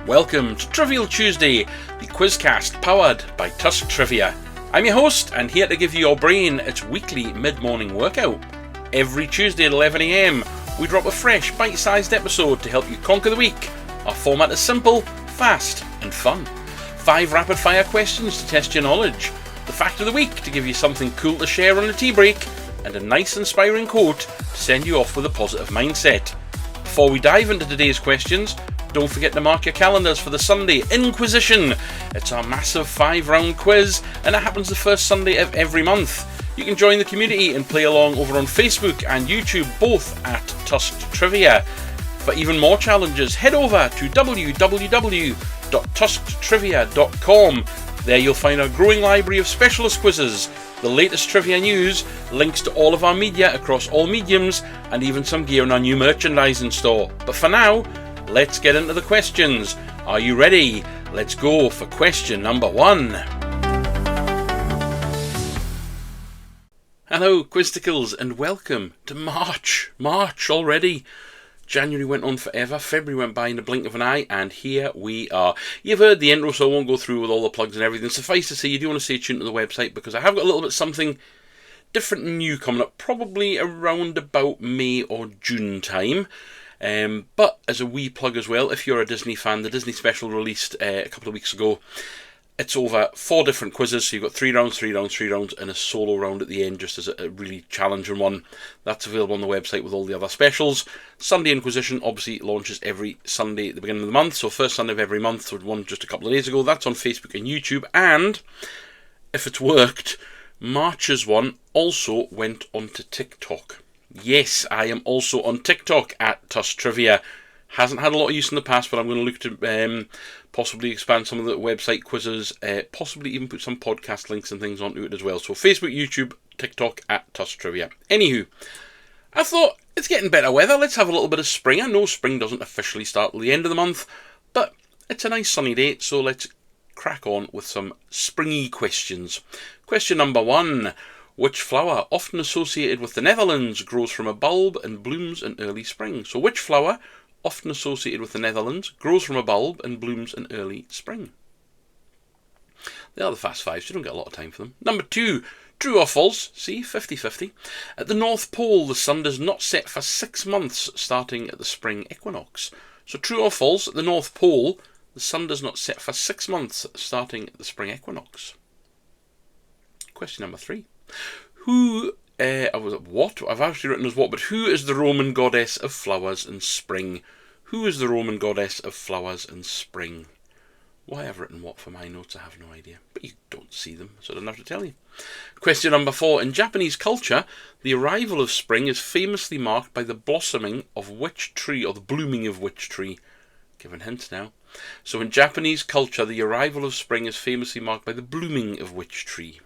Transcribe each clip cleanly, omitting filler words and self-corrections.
Welcome to Trivial Tuesday, the quizcast powered by Tusk Trivia. I'm your host, and here to give you your brain its weekly mid-morning workout. Every Tuesday at 11 AM, we drop a fresh, bite-sized episode to help you conquer the week. Our format is simple, fast, and fun. 5 rapid-fire questions to test your knowledge, the fact of the week to give you something cool to share on a tea break, and a nice inspiring quote to send you off with a positive mindset. Before we dive into today's questions, don't forget to mark your calendars for the Sunday Inquisition. It's our massive 5-round quiz, and it happens the first Sunday of every month. You can join the community and play along over on Facebook and YouTube, both at Tusk Trivia. For even more challenges, head over to www.tusktrivia.com. There you'll find our growing library of specialist quizzes, the latest trivia news, links to all of our media across all mediums, and even some gear in our new merchandising store. But for now, let's get into the questions. Are you ready? Let's go for question number 1. Hello, Quizticles, and welcome to March. March already. January went on forever, February went by in the blink of an eye, and here we are. You've heard the intro, so I won't go through with all the plugs and everything. Suffice to say, you do want to stay tuned to the website, because I have got a little bit something different and new coming up, probably around about May or June time. But as a wee plug as well, if you're a Disney fan, the Disney special released a couple of weeks ago. It's over 4 different quizzes, so you've got 3 rounds, and a solo round at the end, just as a really challenging one. That's available on the website with all the other specials. Sunday Inquisition obviously launches every Sunday at the beginning of the month, so first Sunday of every month, so one just a couple of days ago. That's on Facebook and YouTube, and if it's worked, March's one also went onto TikTok. Yes, I am also on TikTok at Tusk Trivia. Hasn't had a lot of use in the past, but I'm going to look to possibly expand some of the website quizzes, possibly even put some podcast links and things onto it as well. So Facebook, YouTube, TikTok at Tusk Trivia. Anywho, I thought it's getting better weather. Let's have a little bit of spring. I know spring doesn't officially start till the end of the month, but it's a nice sunny day, so let's crack on with some springy questions. Question number 1. Which flower, often associated with the Netherlands, grows from a bulb and blooms in early spring? So which flower, often associated with the Netherlands, grows from a bulb and blooms in early spring? They are the fast 5, so you don't get a lot of time for them. Number 2, true or false? See, 50-50. At the North Pole, the sun does not set for 6 months, starting at the spring equinox. So true or false? At the North Pole, the sun does not set for 6 months, starting at the spring equinox. Question number 3. What? I've actually written as what, but who is the Roman goddess of flowers and spring? Who is the Roman goddess of flowers and spring? Why I've written what for my notes, I have no idea. But you don't see them, so I don't have to tell you. Question number 4. In Japanese culture, the arrival of spring is famously marked by the blossoming of which tree, or the blooming of which tree? Giving hints now. So in Japanese culture, the arrival of spring is famously marked by the blooming of which tree?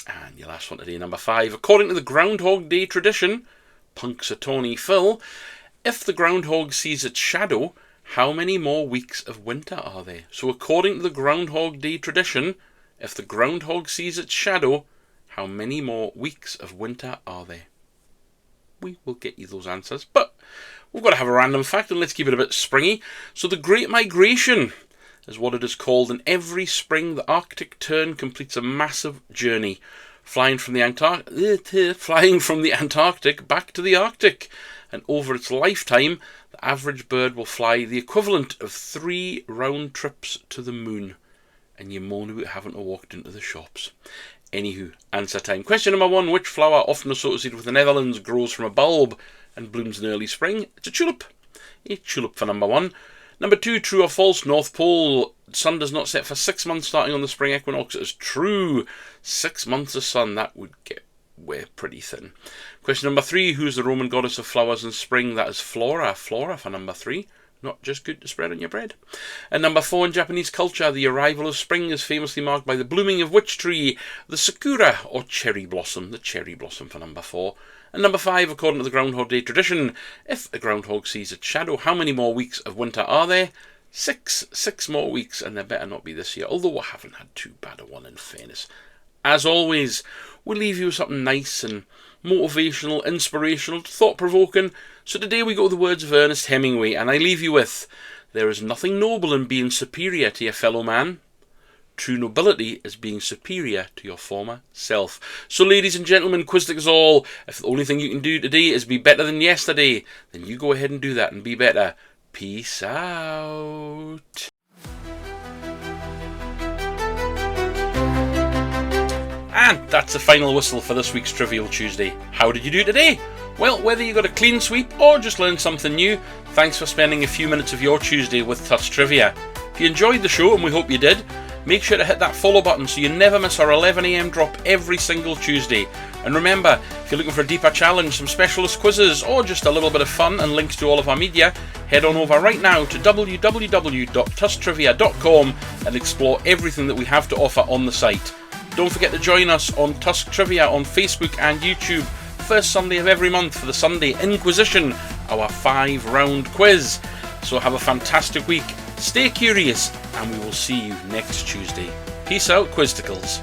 And your last one today, number 5. According to the Groundhog Day tradition, Punxsutawney Phil, if the groundhog sees its shadow, how many more weeks of winter are there? So according to the Groundhog Day tradition, if the groundhog sees its shadow, how many more weeks of winter are there? We will get you those answers, but we've got to have a random fact, and let's keep it a bit springy. So the Great Migration is what it is called, and every spring the Arctic tern completes a massive journey, flying from the Antarctic back to the Arctic, and over its lifetime the average bird will fly the equivalent of 3 round trips to the moon, and you moan about having to walk into the shops. Anywho, answer time. Question number 1. Which flower, often associated with the Netherlands, grows from a bulb and blooms in early spring? It's a tulip. A tulip for number 1. Number 2, true or false? North Pole, sun does not set for 6 months starting on the spring equinox. It is true. 6 months of sun, that would get pretty thin. Question number 3, who's the Roman goddess of flowers and spring? That is Flora. Flora for number 3. Not just good to spread on your bread. And number 4, in Japanese culture, the arrival of spring is famously marked by the blooming of which tree? The sakura, or cherry blossom. The cherry blossom for number 4. And number 5, according to the Groundhog Day tradition, if a groundhog sees its shadow, how many more weeks of winter are there? 6. 6 more weeks, and there better not be this year, although I haven't had too bad a one in fairness. As always, we'll leave you with something nice and motivational, inspirational, thought-provoking. So today we go to the words of Ernest Hemingway, and I leave you with, "There is nothing noble in being superior to your fellow man. True nobility is being superior to your former self." So ladies and gentlemen, Quizstickers all, if the only thing you can do today is be better than yesterday, then you go ahead and do that and be better. Peace out. And that's the final whistle for this week's Trivial Tuesday. How did you do today? Well, whether you got a clean sweep or just learned something new, thanks for spending a few minutes of your Tuesday with Tusk Trivia. If you enjoyed the show, and we hope you did, make sure to hit that follow button so you never miss our 11 AM drop every single Tuesday. And remember, if you're looking for a deeper challenge, some specialist quizzes, or just a little bit of fun and links to all of our media, head on over right now to www.tusktrivia.com and explore everything that we have to offer on the site. Don't forget to join us on Tusk Trivia on Facebook and YouTube, first Sunday of every month for the Sunday Inquisition, our 5-round quiz. So have a fantastic week, stay curious, and we will see you next Tuesday. Peace out, Quizsticles.